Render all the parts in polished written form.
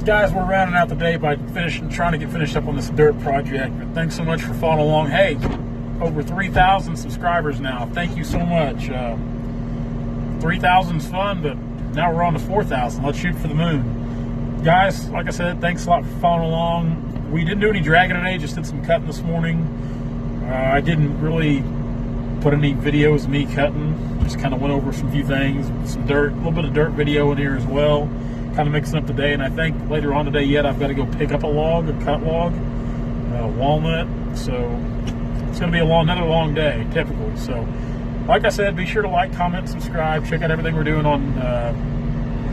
Guys, we're rounding out the day by trying to get finished up on this dirt project. But thanks so much for following along. Hey, over 3,000 subscribers now. Thank you so much. 3,000 is fun, but now we're on to 4,000. Let's shoot for the moon. Guys, like I said, thanks a lot for following along. We didn't do any dragging today, just did some cutting this morning. I didn't really put any videos of me cutting. Just kind of went over some few things. Some dirt, a little bit of dirt video in here as well. Kind of mixing up the day, and I think later on today yet I've got to go pick up a log, a cut log, walnut. So it's going to be another long day, typical. So like I said, be sure to like, comment, subscribe. Check out everything we're doing on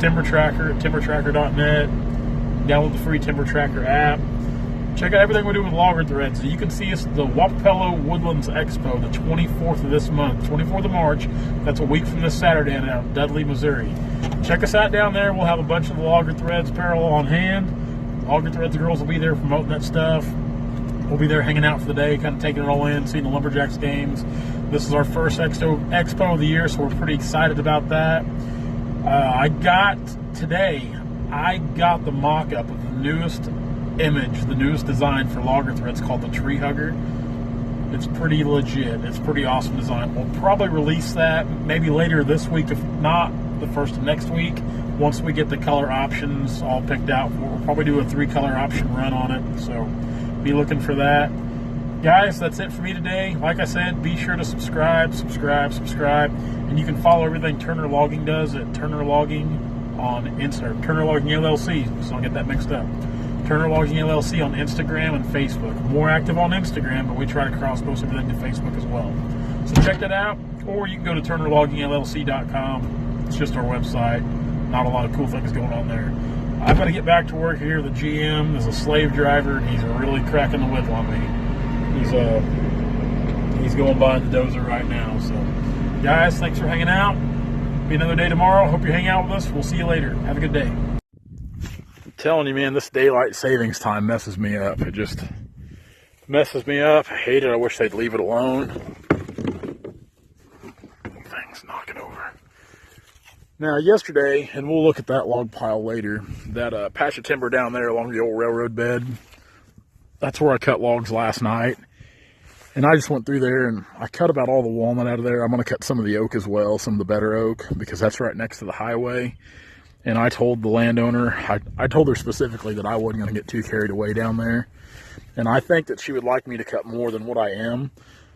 Timber Tracker at timbertracker.net. Download the free Timber Tracker app. Check out everything we're doing with logger threads. You can see us at the Wapello Woodlands Expo, the 24th of this month, 24th of March. That's a week from this Saturday in Dudley, Missouri. Check us out down there. We'll have a bunch of the Logger Threads apparel on hand. Logger Threads girls will be there promoting that stuff. We'll be there hanging out for the day, kind of taking it all in, seeing the Lumberjacks games. This is our first expo of the year, so we're pretty excited about that. I got the mock-up of the newest image, the newest design for Logger Threads called the Tree Hugger. It's pretty legit. It's pretty awesome design. We'll probably release that maybe later this week, if not the first of next week, once we get the color options all picked out. We'll probably do a 3-color option run on it, so be looking for that. Guys, that's it for me today. Like I said, be sure to subscribe, and you can follow everything Turner Logging does at Turner Logging on Instagram, Turner Logging LLC, so don't get that mixed up. Turner Logging LLC on Instagram and Facebook. More active on Instagram, but we try to cross-post everything to Facebook as well. So check that out, or you can go to turnerloggingllc.com. It's just our website. Not a lot of cool things going on there. I've got to get back to work here. The GM is a slave driver, and he's really cracking the whip on me. He's going by the dozer right now. So, guys, thanks for hanging out. Be another day tomorrow. Hope you hang out with us. We'll see you later. Have a good day. I'm telling you, man, this daylight savings time messes me up. It just messes me up. I hate it. I wish they'd leave it alone. Things knocking over. Now, yesterday, and we'll look at that log pile later, that patch of timber down there along the old railroad bed, that's where I cut logs last night. And I just went through there and I cut about all the walnut out of there. I'm going to cut some of the oak as well, some of the better oak, because that's right next to the highway. And I told the landowner, I told her specifically that I wasn't going to get too carried away down there. And I think that she would like me to cut more than what I am.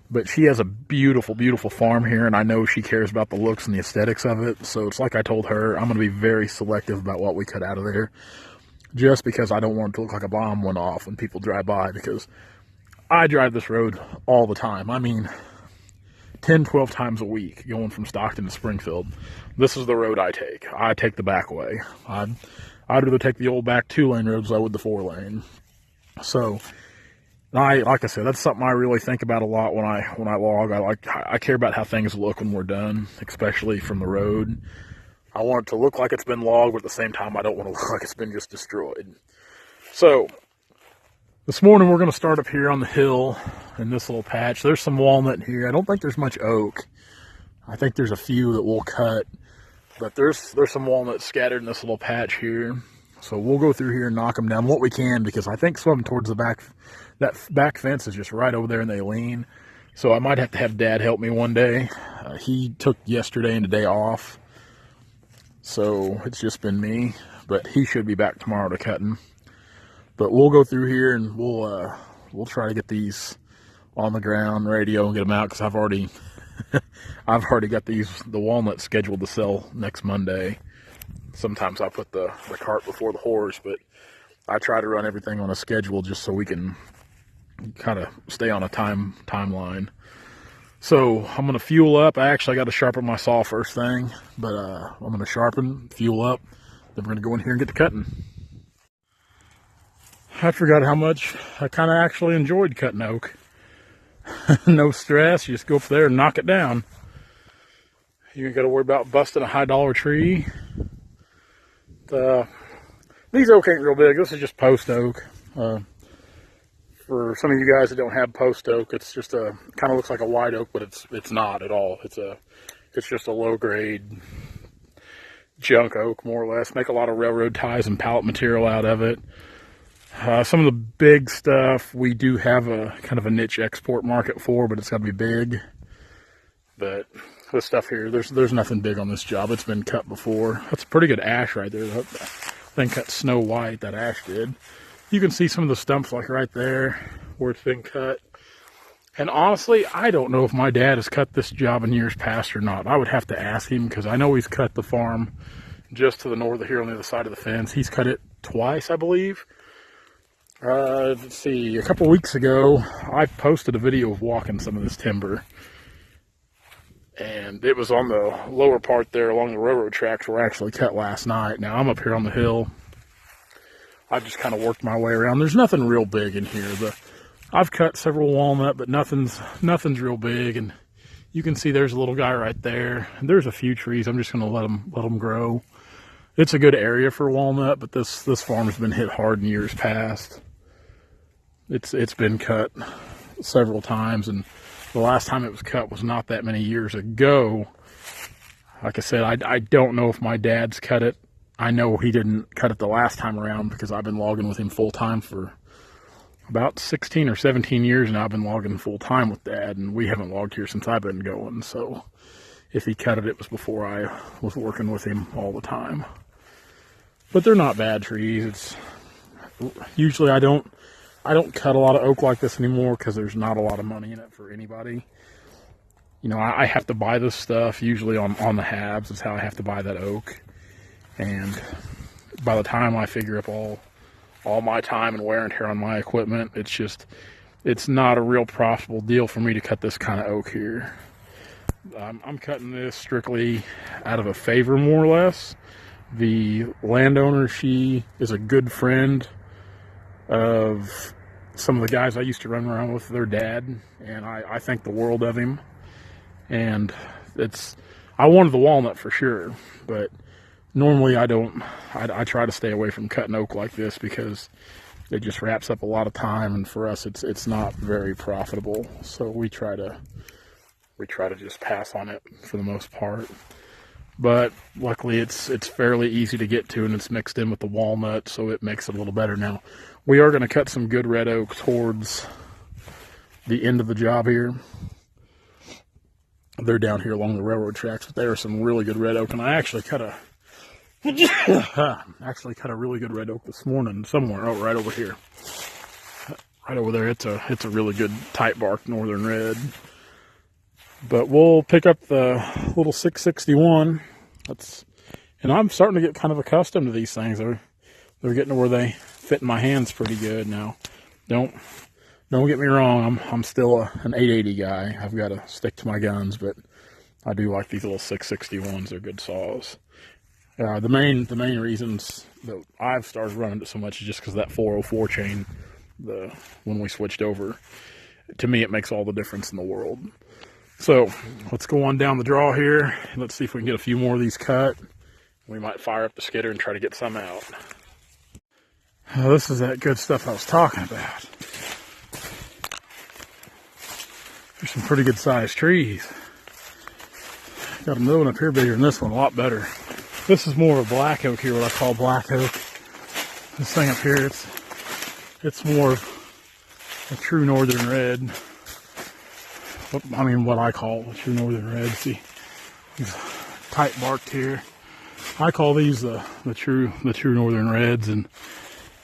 But she has a beautiful, beautiful farm here, and I know she cares about the looks and the aesthetics of it. So it's like I told her, I'm going to be very selective about what we cut out of there, just because I don't want it to look like a bomb went off when people drive by, because I drive this road all the time. I mean, 10, 12 times a week going from Stockton to Springfield. This is the road I take. I take the back way. I'd rather take the old back 2-lane road as I would the 4-lane. So like I said, that's something I really think about a lot when I log. I care about how things look when we're done, especially from the road. I want it to look like it's been logged, but at the same time, I don't want to look like it's been just destroyed. So this morning we're going to start up here on the hill in this little patch. There's some walnut here. I don't think there's much oak. I think there's a few that we'll cut, but there's some walnuts scattered in this little patch here. So we'll go through here and knock them down what we can, because I think some towards the back, that back fence is just right over there and they lean. So I might have to have Dad help me one day. He took yesterday and today off, so it's just been me, but he should be back tomorrow to cutting. But we'll go through here and we'll try to get these on the ground, radio, and get them out, because I've already got the walnuts scheduled to sell next Monday. Sometimes I put the cart before the horse, but I try to run everything on a schedule just so we can kind of stay on a timeline. So I'm going to fuel up. I got to sharpen my saw first thing, but I'm going to sharpen, fuel up, then we're going to go in here and get to cutting. I forgot how much I kind of actually enjoyed cutting oak. No stress. You just go up there and knock it down. You ain't got to worry about busting a high-dollar tree. These oak ain't real big. This is just post oak. For some of you guys that don't have post oak, it's just kind of looks like a white oak, but it's not at all. It's just a low grade junk oak, more or less. Make a lot of railroad ties and pallet material out of it. Some of the big stuff we do have a kind of a niche export market for, but it's got to be big. But this stuff here, there's nothing big on this job. It's been cut before. That's a pretty good ash right there. That thing cut snow white, that ash did. You can see some of the stumps like right there where it's been cut. And honestly, I don't know if my dad has cut this job in years past or not. I would have to ask him, because I know he's cut the farm just to the north of here on the other side of the fence. He's cut it twice, I believe. Let's see, a couple weeks ago, I posted a video of walking some of this timber. And it was on the lower part there along the railroad tracks were actually cut last night. Now, I'm up here on the hill. I've just kind of worked my way around. There's nothing real big in here. I've cut several walnut, but nothing's real big. And you can see there's a little guy right there. And there's a few trees. I'm just going to let them grow. It's a good area for walnut, but this farm has been hit hard in years past. It's been cut several times, and the last time it was cut was not that many years ago. Like I said, I don't know if my dad's cut it. I know he didn't cut it the last time around, because I've been logging with him full time for about 16 or 17 years now. I've been logging full time with Dad, and we haven't logged here since I've been going. So if he cut it, it was before I was working with him all the time. But they're not bad trees. Usually I don't cut a lot of oak like this anymore, because there's not a lot of money in it for anybody. You know, I have to buy this stuff usually on the halves. Is how I have to buy that oak. And by the time I figure up all my time and wear and tear on my equipment, it's not a real profitable deal for me to cut this kind of oak here. I'm cutting this strictly out of a favor, more or less. The landowner, she is a good friend of some of the guys I used to run around with, their dad, and I think the world of him. And I wanted the walnut for sure, but normally I try to stay away from cutting oak like this, because it just wraps up a lot of time, and for us it's not very profitable. So we try to just pass on it for the most part. But luckily it's fairly easy to get to, and it's mixed in with the walnut, so it makes it a little better. Now, we are going to cut some good red oak towards the end of the job here. They're down here along the railroad tracks, but there are some really good red oak, and I actually cut a really good red oak this morning somewhere. Oh, right over here, right over there. It's a really good tight bark northern red. But we'll pick up the little 661. And I'm starting to get kind of accustomed to these things. They're getting to where they fit in my hands pretty good now. Don't get me wrong. I'm still an 880 guy. I've got to stick to my guns, but I do like these little 661s. They're good saws. The main reasons that I've started running it so much is just because that 404 chain. When we switched over, to me it makes all the difference in the world. So let's go on down the draw here. Let's see if we can get a few more of these cut. We might fire up the skidder and try to get some out. Oh, this is that good stuff I was talking about. There's some pretty good sized trees. Got another one up here bigger than this one, a lot better. This is more of a black oak here, what I call black oak. This thing up here, it's more of a true northern red. I mean, what I call a true northern red. See, these tight barked here. I call these the true northern reds. And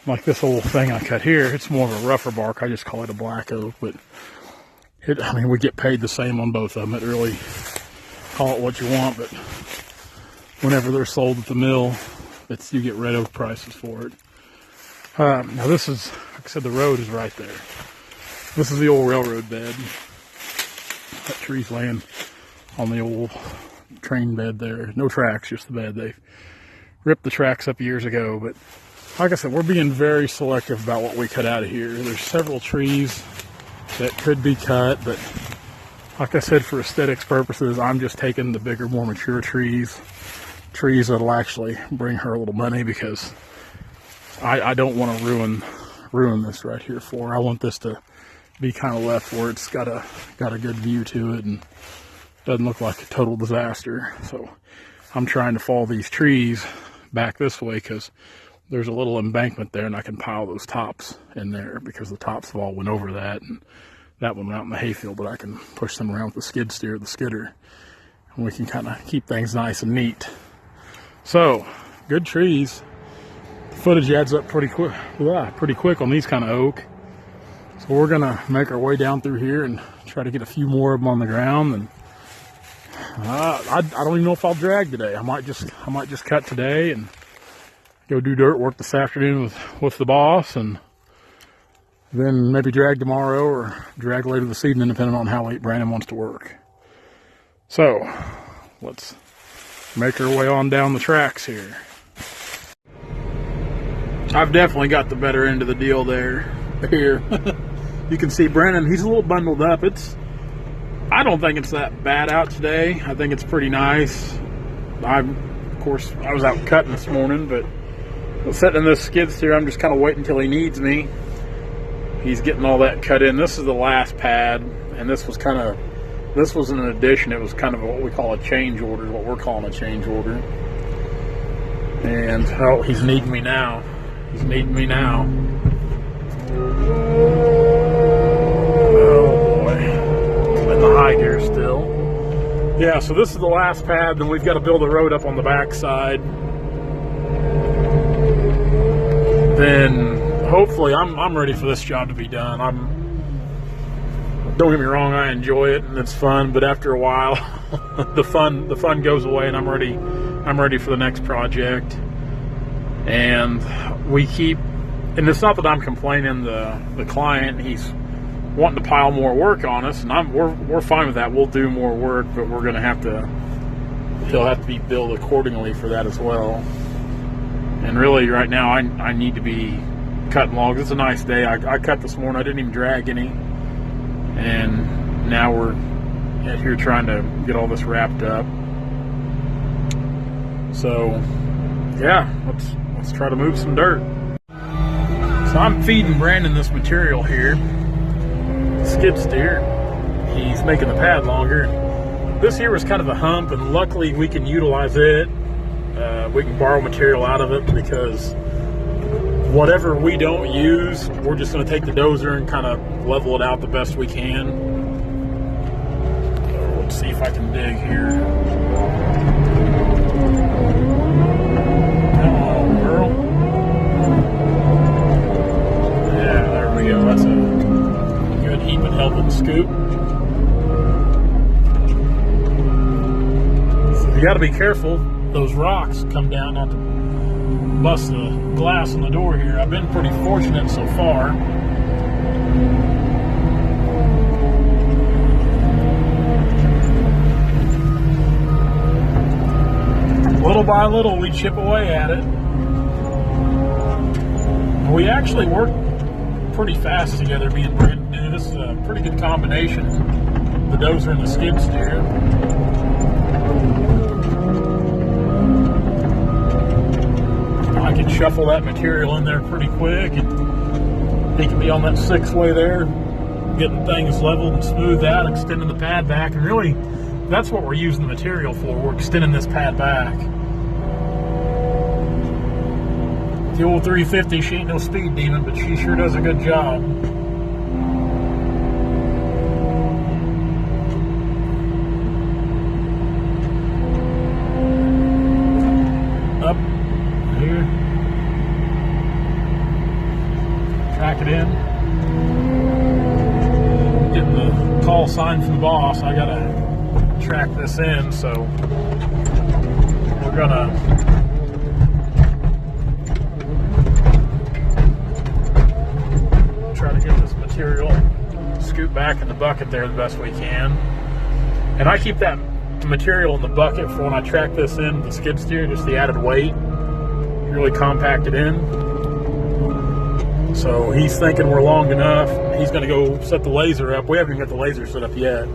like this whole thing I cut here, it's more of a rougher bark. I just call it a black oak, but I mean, we get paid the same on both of them. It really, call it what you want, but whenever they're sold at the mill, you get red oak prices for it. Now this is, like I said, the road is right there. This is the old railroad bed. That tree's laying on the old train bed there. No tracks, just the bed. They ripped the tracks up years ago, but like I said, we're being very selective about what we cut out of here. There's several trees that could be cut, but like I said, for aesthetics purposes, I'm just taking the bigger, more mature trees that'll actually bring her a little money, because I don't want to ruin this right here for her. I want this to be kind of left where it's got a good view to it and doesn't look like a total disaster. So I'm trying to fall these trees back this way because there's a little embankment there, and I can pile those tops in there because the tops have all went over that, and that one went out in the hayfield, but I can push them around with the skid steer, the skidder, and we can kind of keep things nice and neat. So, good trees. The footage adds up pretty quick on these kind of oak. So we're gonna make our way down through here and try to get a few more of them on the ground. And I don't even know if I'll drag today. I might just cut today and go do dirt work this afternoon with the boss, and then maybe drag tomorrow or drag later this evening, depending on how late Brandon wants to work. So let's make our way on down the tracks here. I've definitely got the better end of the deal there. Here. You can see Brandon, he's a little bundled up. I don't think it's that bad out today. I think it's pretty nice. Of course, I was out cutting this morning, but sitting in this skid steer, I'm just kind of waiting until he needs me. He's getting all that cut in. This is the last pad, and this was an addition. It was kind of what we call a change order, what we're calling a change order. And, oh, he's needing me now. He's needing me now. Oh boy, I'm in the high gear still. Yeah, so this is the last pad, then we've got to build a road up on the back side. Then hopefully I'm ready for this job to be done. Don't get me wrong, I enjoy it and it's fun, but after a while the fun goes away, and I'm ready for the next project. And and it's not that I'm complaining. The client, he's wanting to pile more work on us, and we're fine with that. We'll do more work, but he'll have to be billed accordingly for that as well. And really, right now, I need to be cutting logs. It's a nice day. I cut this morning. I didn't even drag any, and now we're out here trying to get all this wrapped up. So, yeah, let's try to move some dirt. So I'm feeding Brandon this material here, skid steer. He's making the pad longer. This here was kind of a hump, and luckily we can utilize it. We can borrow material out of it, because whatever we don't use, we're just going to take the dozer and kind of level it out the best we can. So let's see if I can dig here. Come on, girl. That's a good heap and helping scoop. So you got to be careful. Those rocks come down not to bust the glass on the door here. I've been pretty fortunate so far. Little by little, we chip away at it. We actually work pretty fast together, me and Brandon. This is a pretty good combination, the dozer and the skid steer. I can shuffle that material in there pretty quick, and he can be on that 6-way there, getting things leveled and smoothed out, extending the pad back. And really, that's what we're using the material for. We're extending this pad back. The old 350, she ain't no speed demon, but she sure does a good job. Up here. Track it in. Getting the call sign from the boss. I gotta track this in, so we're gonna material, scoot back in the bucket there the best we can. And I keep that material in the bucket for when I track this in the skid steer, just the added weight, really compact it in. So he's thinking we're long enough. He's going to go set the laser up. We haven't even got the laser set up yet,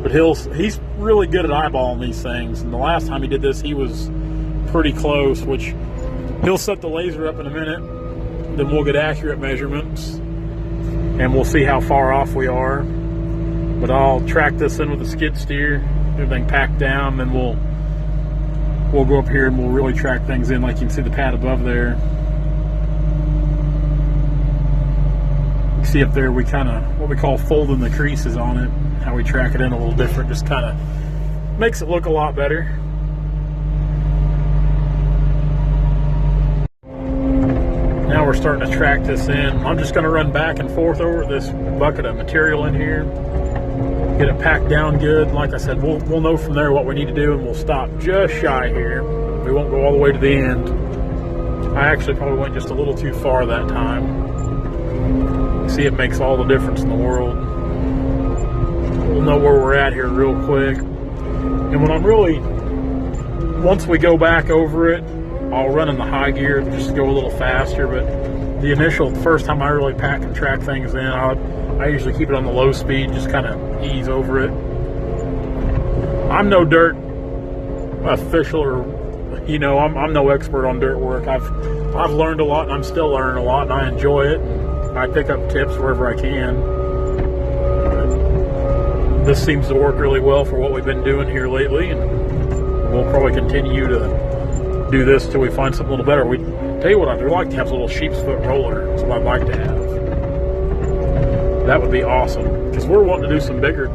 but he's really good at eyeballing these things. And the last time he did this, he was pretty close, which he'll set the laser up in a minute, then we'll get accurate measurements, and we'll see how far off we are. But I'll track this in with the skid steer, everything packed down, then we'll we'll go up here and we'll really track things in. Like you can see the pad above there. You see up there, we kind of, what we call folding the creases on it. How we track it in a little different, just kind of makes it look a lot better. Now we're starting to track this in. I'm just going to run back and forth over this bucket of material in here, get it packed down good. Like I said, we'll know from there what we need to do, and we'll stop just shy here. We won't go all the way to the end. I actually probably went just a little too far that time. See, it makes all the difference in the world. We'll know where we're at here real quick. And when I'm really, once we go back over it, I'll run in the high gear just to go a little faster. But the first time I really pack and track things in, I usually keep it on the low speed, just kind of ease over it. I'm no dirt official, or I'm no expert on dirt work. I've learned a lot, and I'm still learning a lot, and I enjoy it. I pick up tips wherever I can. But this seems to work really well for what we've been doing here lately, and we'll probably continue to do this till we find something a little better. We tell you what, I'd like to have a little sheep's foot roller. That's what I'd like to have. That would be awesome, because we're wanting to do some bigger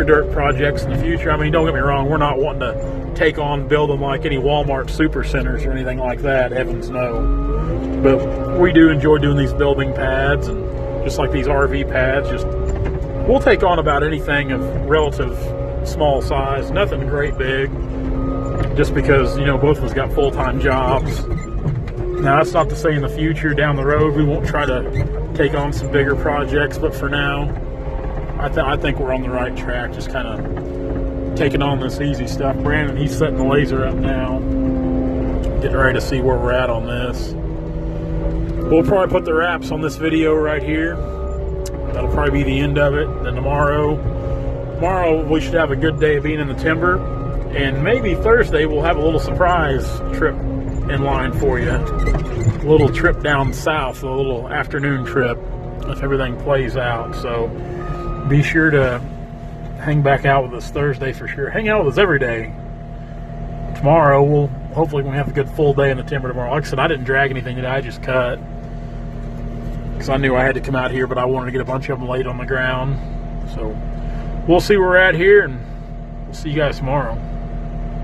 dirt projects in the future. I mean, don't get me wrong, we're not wanting to take on building like any Walmart super centers or anything like that, heavens no. But we do enjoy doing these building pads, and just like these RV pads, we'll take on about anything of relative small size, nothing great big, just because, both of us got full-time jobs. Now, that's not to say in the future, down the road, we won't try to take on some bigger projects, but for now, I think we're on the right track, just kind of taking on this easy stuff. Brandon, he's setting the laser up now, getting ready to see where we're at on this. We'll probably put the wraps on this video right here. That'll probably be the end of it. Then tomorrow we should have a good day of being in the timber. And maybe Thursday we'll have a little surprise trip in line for you. A little trip down south, a little afternoon trip, if everything plays out. So be sure to hang back out with us Thursday for sure. Hang out with us every day. Tomorrow, hopefully we'll have a good full day in the timber tomorrow. Like I said, I didn't drag anything today, I just cut. Because I knew I had to come out here, but I wanted to get a bunch of them laid on the ground. So we'll see where we're at here, and we'll see you guys tomorrow.